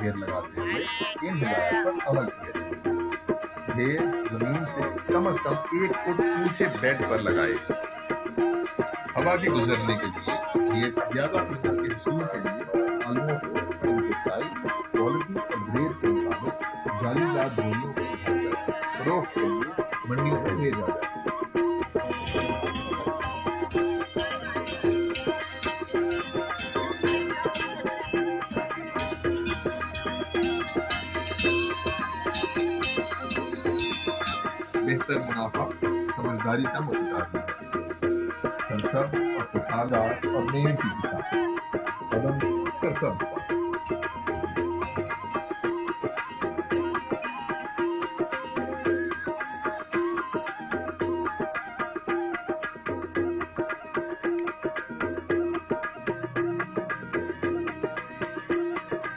ढेर लगाते हुए इन हिदायत पर अमल किया। ढेर जमीन से कम 1 फुट ऊंचे बेड पर लगाए। हवा के गुजरने के लिए ढेर ज्यादा कीमत के हसूल के लिए आलुओं को उनके साइज, क्वालिटी और ग्रेड के मुताबिक जालीदार बोरियों में भरकर फरोख्त के लिए मंडियों में भेजा जाए। बेहतर मुनाफा समझदारी का मुतकाज़ा है। सरसब्ज और पठारदार और मेहनती किसान कदम सरसब्ज का।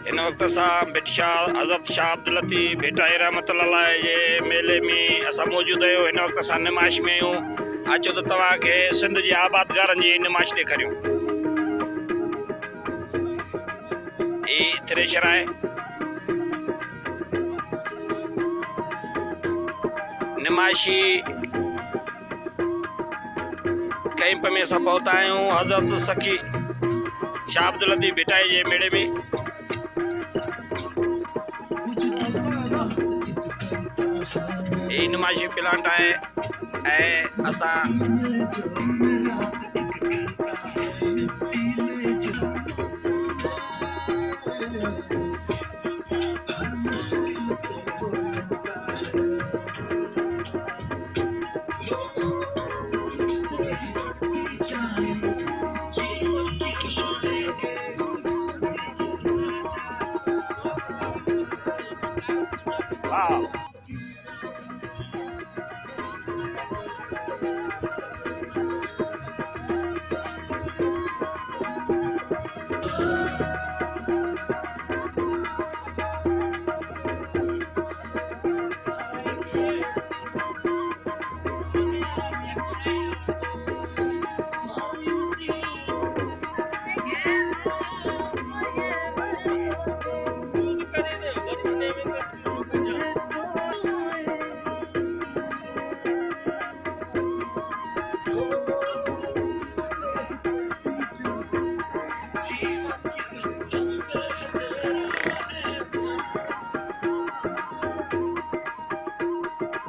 इन वक्त असां बिटशाह हज़रत शाह अब्दुल लतीफ़ भेटाई रहमतुल्लाह जे मेले में असां मौजूद आहियूं। हिन वक़्तु असां नुमाइश में आहियूं। अचो त तव्हांखे सिंध जे आबादगारनि जी नुमाइश ॾेखारियूं। ही थ्रेशर आहे। नुमाइशी कैंप में असां पहुता आहियूं हज़रत सखी शाह अब्दुल लतीफ़ भेटाई जे मेले में। ये नुमाइशी प्लांट है असा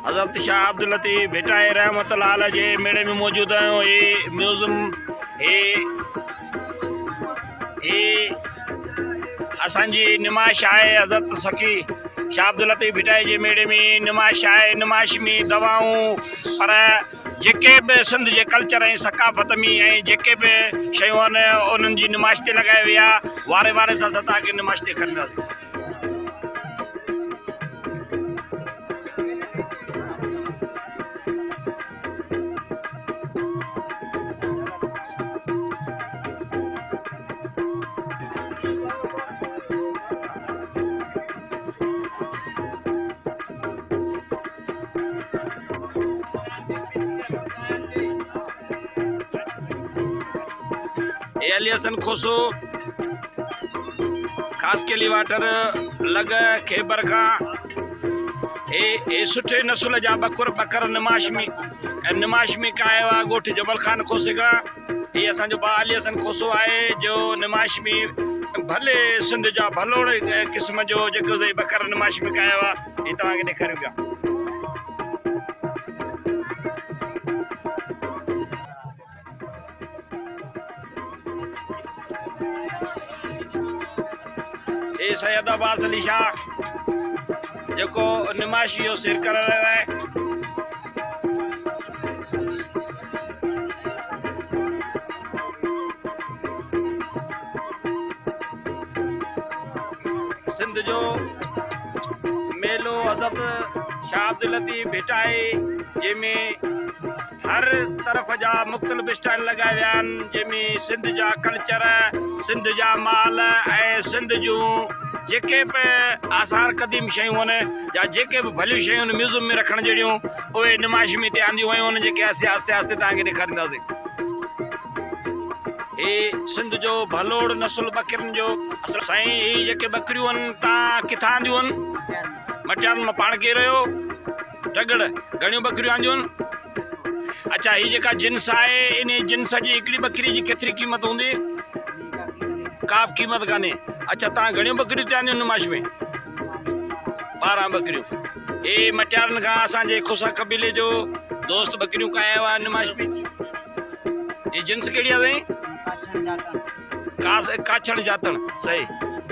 हज़रत शाह अब्दुल लतीफ़ भेटाई रहमतुल्लाह अलैह जे मेले में मौजूद आहियूं। ये म्यूज़ियम ये असांजी नुमाइश आहे। हज़रत सखी शाह अब्दुल लतीफ़ भेटाई जे मेले में नुमाइश आहे। नुमाइश में दवाऊं पर जेके भी सिंध जे कल्चर ऐं सकाफ़त में ऐं जेके भी शयूं आहिनि उन्हनि जी नुमाइश ते लॻाई वई आहे। वारे वारे सां असां तव्हांखे नुमाइश ॾेखारींदासीं। अली हसन खोसो खास केली वाटर लग खेबर का ए सुठे नस्ल जा बकर नुमाइश में कायो आहे ॻोठ जबल खान खोसे का। ये असांजो भाउ अली हसन खोसो आहे जो नुमाइश में भले सिंध जा भलोड़े क़िस्म जो जेको बकर नुमाइश में कायो आहे ये तव्हांखे ॾेखारियूं पिया। ये सैयद अब्बास अली शाह जो नुमाइश जो सिर कर रहा है। सिंध जो मेलो हज़रत शाह अब्दुल लतीफ़ भेटाई जंहिंमें हर तरफ़ जा मुख़्तलिफ़ स्टाइल लगाए विया आहिनि, जंहिंमें सिंध जा कल्चर, सिंध जा माल ऐं सिंध जूं जेके बि आसार क़दीम शयूं आहिनि या जेके बि भलियूं शयूं आहिनि म्यूज़ियम में रखण जहिड़ियूं उहे नुमाइश में हिते आंदियूं वयूं आहिनि, जेके आहिस्ते आहिस्ते तव्हांखे ॾेखारींदासीं। ये सिंध जो भलोड़ नस्ल बकरियुनि जो असल साईं ही जेके बकरियूं आहिनि तव्हां किथां आंदियूं आहिनि मटियारनि मां पाण के रहियो टगड़ घणियूं बकरियूं आंदियूं आहिनि अच्छा ही जेका जिन्स आहे इन जिन्स जी हिकिड़ी बकरी जी केतिरी क़ीमत हूंदी का बि क़ीमत कान्हे अच्छा तव्हां घणियूं बकरियूं हिते आंदियूं नुमाइश में 12 बकरियूं ये मटियारनि खां असांजे खुसा कबीले जो दोस्त बकरियूं काया हुआ नुमाइश में ये जिन्स कहिड़ी आहे साईं काछड़ जातण सही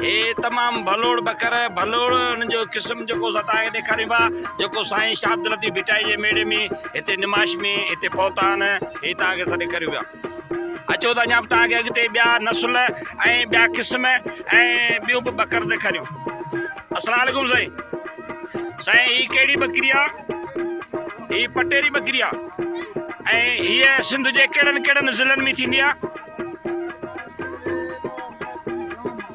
ये तमाम भलोड़ बकर भलोड़ जो किस्म जो तव्हांखे ॾेखारियूं पिया जेको साईं शाह अब्दुल लतीफ़ भिटाई जे मेड़े में हिते निमाश में हिते पहुता आहिनि हे तव्हांखे असां ॾेखारियूं पिया अचो त अञा बि तव्हांखे अॻिते ॿिया नसुल ऐं ॿिया क़िस्म ऐं ॿियूं बि बकर ॾेखारियूं अस्सलाम वालेकुम साईं साईं ही कहिड़ी बकरी आहे ही पटेरी बकरी आहे ऐं हीअ सिंध जे कहिड़नि कहिड़नि ज़िलनि में थींदी आहे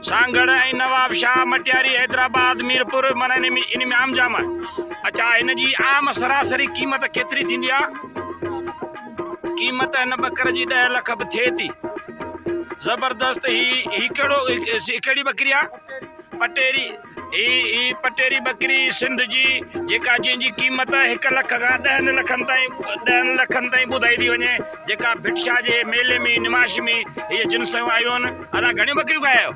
सांगड़ ऐं नवाबशाह मटियारी हैदराबाद मीरपुर माना इन में आम जाम आहे अच्छा इन जी आम सरासरी क़ीमत केतिरी थींदी आहे क़ीमत हिन बकर जी 10 लख बि थिए थी ज़बरदस्त ही कहिड़ी बकरी आहे पटेरी ही पटेरी बकरी सिंध जी जेका जंहिंजी क़ीमत 1 लख खां 10 लखनि ताईं ॿुधाई थी वञे जेका भिटशा जे मेले में निमाश में हीअ जिन्सूं आयूं आहिनि असां घणियूं बकरियूं खाया आहियो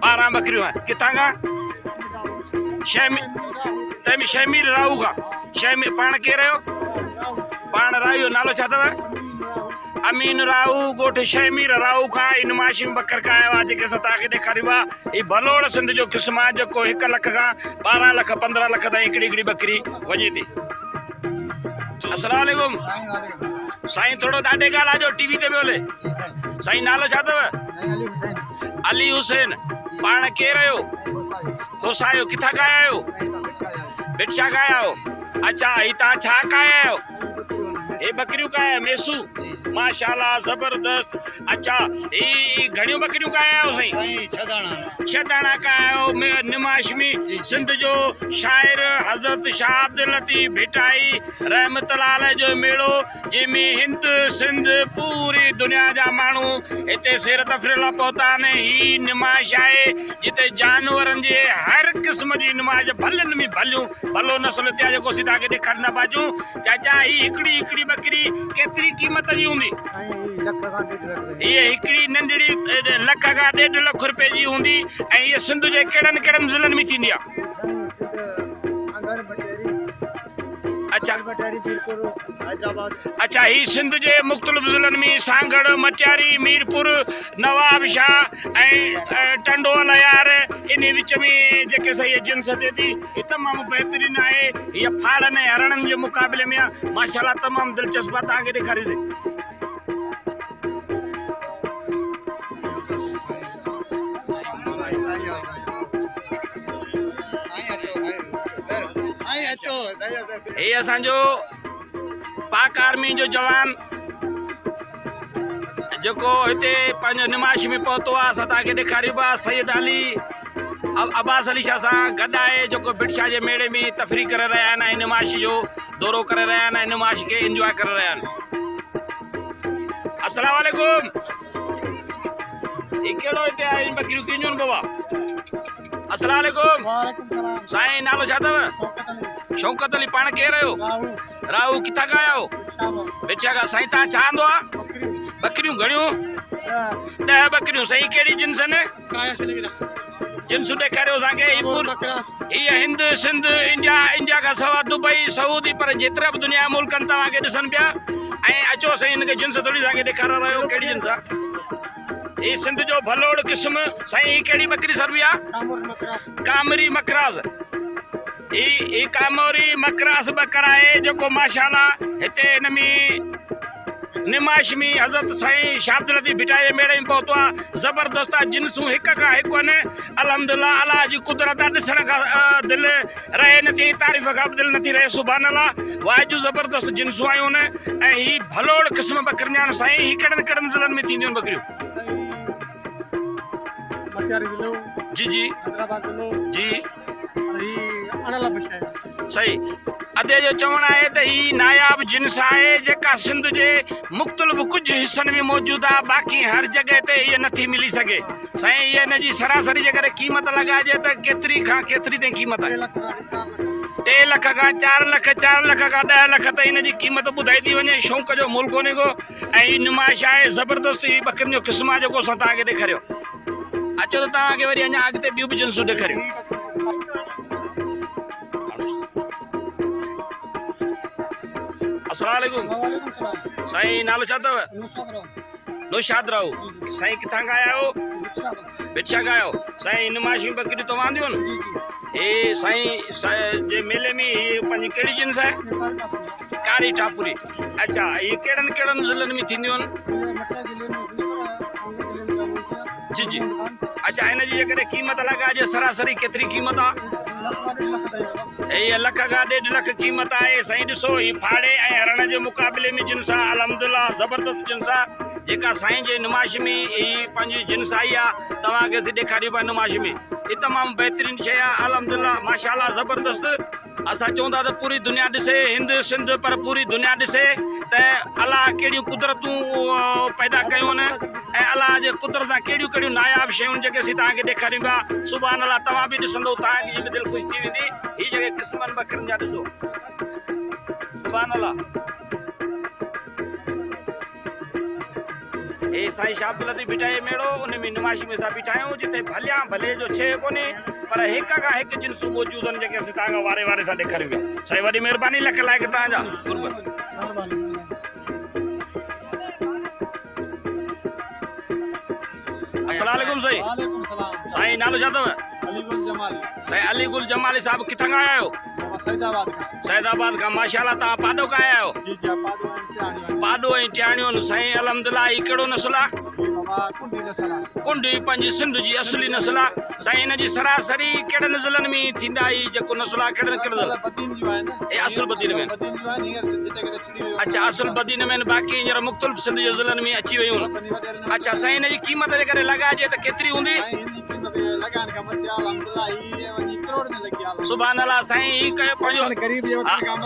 12 बकरियूं आहिनि किथां खां शमीर राहू खां शमीर पाण केरु आहियो पाण राहू नालो छा अथव अमीन राहू ॻोठ शमीर राहू खां नुमाइश में बकर खाया हुआ जेके असां तव्हांखे ॾेखारियूं आहे ही भलोड़ सिंध जो क़िस्म आहे जेको 1 लख खां 12 लख 15 लख ताईं हिकिड़ी बकरी वञे थी अस्सलाम वालेकुम साईं थोरो ॾाढे ॻाल्हि जो टीवी ते पियो हले साईं नालो छा अथव अली हुसैन पाण केरु आहियो खोसा आहियो किथां खाया आहियो भिटशा खाया आहियो अच्छा ही तव्हां छा खाया आहियो हे बकरियूं खाया मेसू माशाल्लाह जबरदस्त अच्छा ही घणियूं बकरियूं खाया आहियो साईं 6 दाणा खाया आहियो निमाश में सिंध जो शाइर हज़रत शाह अब्दुल लतीफ़ भिटाई रहमतुल्लाह जो मेड़ो जंहिंमें हिंद सिंध पूरी दुनिया जा माण्हू हिते सैर तफ़रीह लाइ पहुता आहिनि ही निमाश आहे जिते जानवरनि जे हर क़िस्म जी निमाश भलनि में भलियूं भलो नस्ल हिते आहे जेको असीं तव्हांखे ॾेखारींदा बाजूं चाचा ही हिकिड़ी बकरी केतिरी क़ीमत जी हूंदी हीअ हिकिड़ी नंढड़ी 1 लख खां 1.5 लख रुपए जी हूंदी ऐं हीअ सिंध जे कहिड़नि ज़िलनि में थींदी आहे अच्छा ही सिंध जे मुख़्तलिफ़ ज़िलनि में सांगड़ मटियारी मीरपुर नवाबशाह ऐं टंडोल यार इन विच में जेके सही जिन्स थिए थी हीअ तमामु बहितरीनु आहे हीअ फाड़नि ऐं हरणनि जे मुक़ाबले में आहे माशाल्लाह तमामु दिलचस्प आहे तव्हांखे ॾेखारी थी हे असांजो पाक आर्मी जो जवान जेको हिते पंहिंजो निमाश में पहुतो आहे असां तव्हांखे ॾेखारियूं पिया सैयद अली अब्बास अली शाह सां गॾु आहे जेको भिटशा जे मेड़े में तफ़रीह करे रहिया आहिनि ऐं निमाश जो दौरो करे रहिया आहिनि ऐं निमाश खे इंजॉय करे रहिया आहिनि अस्सलाम वालेकुम ही कहिड़ो हिते आहे बकरियूं किनियूं बाबा अस्सलाम वालेकुम साईं नालो छा अथव शौकत अली पाण केरु आहियो राहू किथां खां आया आहियो भिटशा खां साईं तव्हां छा आंदो आहे बकरियूं घणियूं 10 बकरियूं साईं कहिड़ी जिन्स आहिनि जिन्सूं ॾेखारियो असांखे हीअ हिंद सिंध इंडिया खां सवाइ दुबई सऊदी पर जेतिरा बि दुनिया मुल्क आहिनि तव्हांखे ॾिसनि पिया ऐं अचो साईं हिनखे जिन्स थोरी तव्हांखे ॾेखारे रहियो कहिड़ी जिन्स आहे ही सिंध जो भलोड़ क़िस्म साईं ही कहिड़ी बकरी सरबी आहे कामरी मकराज़ ही कामरी मकराज़ बकर आहे जेको माशाल्लाह हिते हिन में निमाश में हज़रत साईं शाह अब्दुल लतीफ़ भिटाई जे मेड़े में पहुतो आहे ज़बरदस्त आहे जिन्सूं हिक खां हिकु आहिनि अल्हम्दुलिल्लाह अल्लाह जी कुदरत ॾिसण खां दिलि रहे नथी तारीफ़ खां बि दिलि नथी रहे सुभान अल्लाह वाहिजूं ज़बरदस्त जिन्सूं आयूं आहिनि ऐं ही भलोड़ क़िस्म बकरियूं आहिनि साईं ही कहिड़नि ज़िलनि में थींदियूं आहिनि बकरियूं जी जी जी सही अदे जो चवण आहे त ही नायाब जिन्स आहे जेका सिंध जे मुख़्तलिफ़ कुझु हिसनि में मौजूदु आहे, बाक़ी हर जॻह ते हीअ नथी मिली सघे। साईं हीअ हिन जी सरासरी जेकॾहिं क़ीमत लॻाइजे त केतिरी खां केतिरी ताईं क़ीमत आहे? 3 लख खां 4 लख, 4 लख खां 10 लख ताईं हिन जी क़ीमत ॿुधाई थी वञे। शौक़ जो मुल्क कोन्हे को, ऐं हीअ नुमाइश आहे ज़बरदस्त। ही ॿकरियुनि जो क़िस्म आहे जेको असां तव्हांखे ॾेखारियो। अचो त तव्हांखे वरी अञा अॻिते ॿियूं बि जिन्सूं ॾेखारियूं। अस्सलाम वालेकुम साईं, नालो छा अथव? नौशाद राव। साईं किथां खां आया आहियो? बिछा खां आहियो। साईं नुमाइशियूं ॿकरियूं तव्हां आंदियूं आहिनि? हे साईं जे मेले में हीअ पंहिंजी कहिड़ी जिन्स आहे? कारी टापुरी। अच्छा, ये कहिड़नि कहिड़नि ज़िलनि में थींदियूं आहिनि? जी जी। अच्छा, हिन जी जेकॾहिं क़ीमत लॻाइजे सरासरी केतिरी क़ीमत आहे? ये लख का 1.5 लख कीमत आहे। साईं ॾिसो, ही फाड़े ऐं हरण जे मुक़ाबले में जिन्स आहे, अल्हम्दुलिल्लाह ज़बरदस्त जिन्स आहे। जेका साईं जे नुमाइश में ही पंहिंजी जिन्स आई आहे, तव्हांखे ॾेखारी पई नुमाइश में। ही तमामु बहितरीनु शइ आहे, अल्हम्दुलिल्लाह माशाअल्लाह ज़बरदस्त। असां चवंदा त पूरी दुनिया ॾिसे, हिंद सिंध पर पूरी दुनिया ॾिसे त अलाह कहिड़ियूं कुदरतूं पैदा कयूं आहिनि, ऐं अलाह जे कुदरत सां कहिड़ियूं कहिड़ियूं नायाब शयूं जेके असीं तव्हांखे ॾेखारियूं पिया। सुभान अल्लाह, तव्हां बि ॾिसंदो तव्हांजी बि दिलि ख़ुशि थी वेंदी। ही जेके क़िस्मनि ॿकरियुनि जा ॾिसो, सुभान अल्लाह। हे साईं शाह अब्दुल लतीफ़ भिटाई मेड़ो, उन में नुमाइश में असां बीठा आहियूं, जिते भलिया भले जो शइ कोन्हे, पर हिक खां हिकु जिन्सूं मौजूदु आहिनि जेके असीं तव्हांखे वारे वारे सां ॾेखारियूं पिया। साईं वॾी महिरबानी, लख लाइक़ तव्हांजा गुरबत। अस्सलाम वालेकुम साईं। साईं नालो छा अथव? साईं अली गुल जमाली साहब, किथां खां आया आहियो? सैदाबाद खां। माशाअल्लाह, तव्हां पाडो खां आया आहियो? पाडो ऐं टियाणियूं। साईं अल्हम्दुलिल्लाह, ही कहिड़ो नस्ल आहे? कुंडी, पंहिंजी सिंध जी असली नस्ल आहे। साईं हिन जी सरासरी कहिड़े ज़िलनि में थींदा? ही जेको नस्ल आहे कहिड़े कहिड़े? असुल बदीन में। अच्छा, असुल बदीन में, बाक़ी हींअर मुख़्तलिफ़ सिंध जे ज़िलनि में अची वियूं आहिनि। अच्छा, साईं हिन जी क़ीमत जेकॾहिं लॻाइजे त केतिरी हूंदी? सुभान अल्लाह। साईं ही कयो पंहिंजो।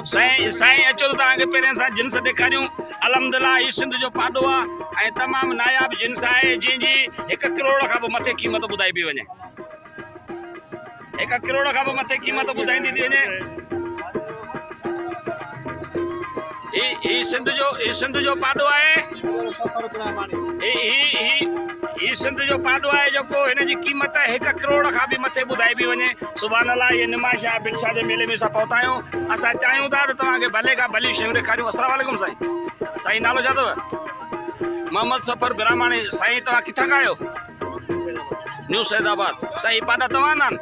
साईं अचो त तव्हांखे पहिरियों सां जिन्स ॾेखारियूं। अल्हम्दुलिल्लाह, ही सिंध जो पाडो आहे ऐं तमामु नायाब जिन्स आहे, जंहिंजी 1 करोड़ खां बि मथे क़ीमत ॿुधाई पई वञे। 1 करोड़ खां बि मथे क़ीमत ॿुधाईंदी थी वञे। ही सिंध जो पाडो आहे। ही सिंध जो पाडो आहे जेको हिन जी क़ीमत 1 करोड़ खां बि मथे ॿुधाई पई वञे। सुभान अल्लाह, ये नुमाइश आहे बिलशाह जे मेले में असां पहुता आहियूं। असां चाहियूं था त तव्हांखे भले खां भली शयूं ॾेखारियूं। अस्सलाम वालेकुम साईं। साईं नालो छा अथव? मोहम्मद सफ़र बिरामाणी। साईं तव्हां किथां खां आहियो? न्यू सैदाबाद। साईं पाडा तव्हां आहिनि?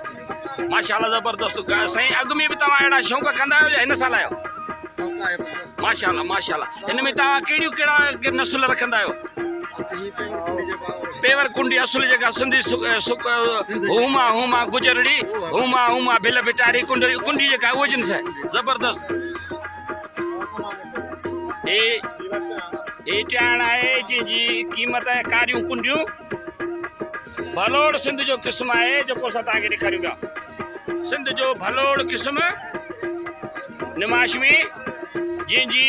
माशाअल्लाह ज़बरदस्त। साईं अॻु में बि तव्हां अहिड़ा शौक़ कंदा आहियो या हिन साल आहियो? माशाअल्लाह माशाअल्लाह। हिन में तव्हां कहिड़ा नस्ल रखंदा आहियो? पेवर कुंडी असुल जेका सिंधी हुमा हुमा गुजरड़ी, हुमा भिल भिटारी कुंडी जेका उहा जिन्स आहे ज़बरदस्त। हे टियाण आहे जंहिंजी क़ीमत आहे कारियूं कुंडियूं। भलोड़ सिंध जो क़िस्म आहे जेको असां तव्हांखे ॾेखारियूं पिया। सिंध जो भलोड़ क़िस्म नुमाइश में, जंहिंजी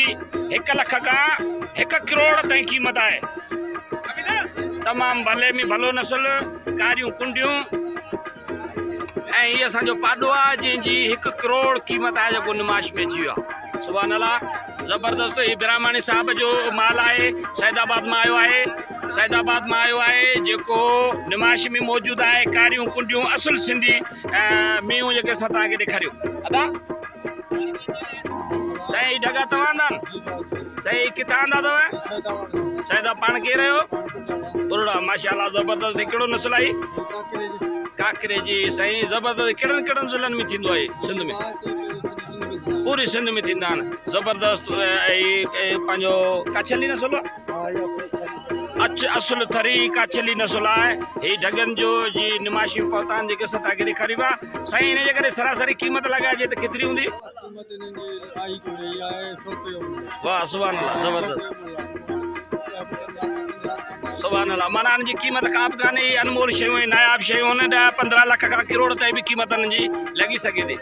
1 लख खां 1 करोड़ ताईं क़ीमत आहे। तमामु भले में भलो नस्ल, कारियूं कुंडियूं, ऐं हीअ असांजो पाडो आहे जंहिंजी 1 करोड़ क़ीमत आहे जेको नुमाइश में अची वियो आहे। सुभान अल्लाह ज़बरदस्त। ही बिरामाणी साहब जो माल आहे, सैदाबाद मां आयो आहे जेको नुमाइश में मौजूदु आहे। कारियूं कुंडियूं असुल सिंधी मीहूं जेके असां तव्हांखे ॾेखारियूं। अदा साईं ढगा तव्हां आहिनि? साईं किथां आंदा अथव? सैदा पाण केरु आहियो? बुरड़ा। माशाअल्लाह ज़बरदस्त। हिकिड़ो नस्ल आई काकरे जी। साईं ज़बरदस्त। कहिड़नि कहिड़नि ज़िलनि में थींदो आहे सिंध में? पूरी सिंध में थींदा आहिनि ज़बरदस्त। पंहिंजो काछली नस्ल असुल थरी काछली नस्ल आहे। ही ढगनि जो जी नुमाइश में पहुता आहिनि जेके असां तव्हांखे ॾेखारियूं पिया। साईं हिन जे करे सरासरी क़ीमत लॻाइजे त केतिरी हूंदी? वाह सुभान अल्लाह ज़बरदस्त। सुभान अल्लाह। माना हिन जी क़ीमत का बि कान्हे। अनमोल शयूं, नायाब शयूं, 10-15 लख खां करोड़ ताईं बि क़ीमत हिननि जी लॻी सघे थी।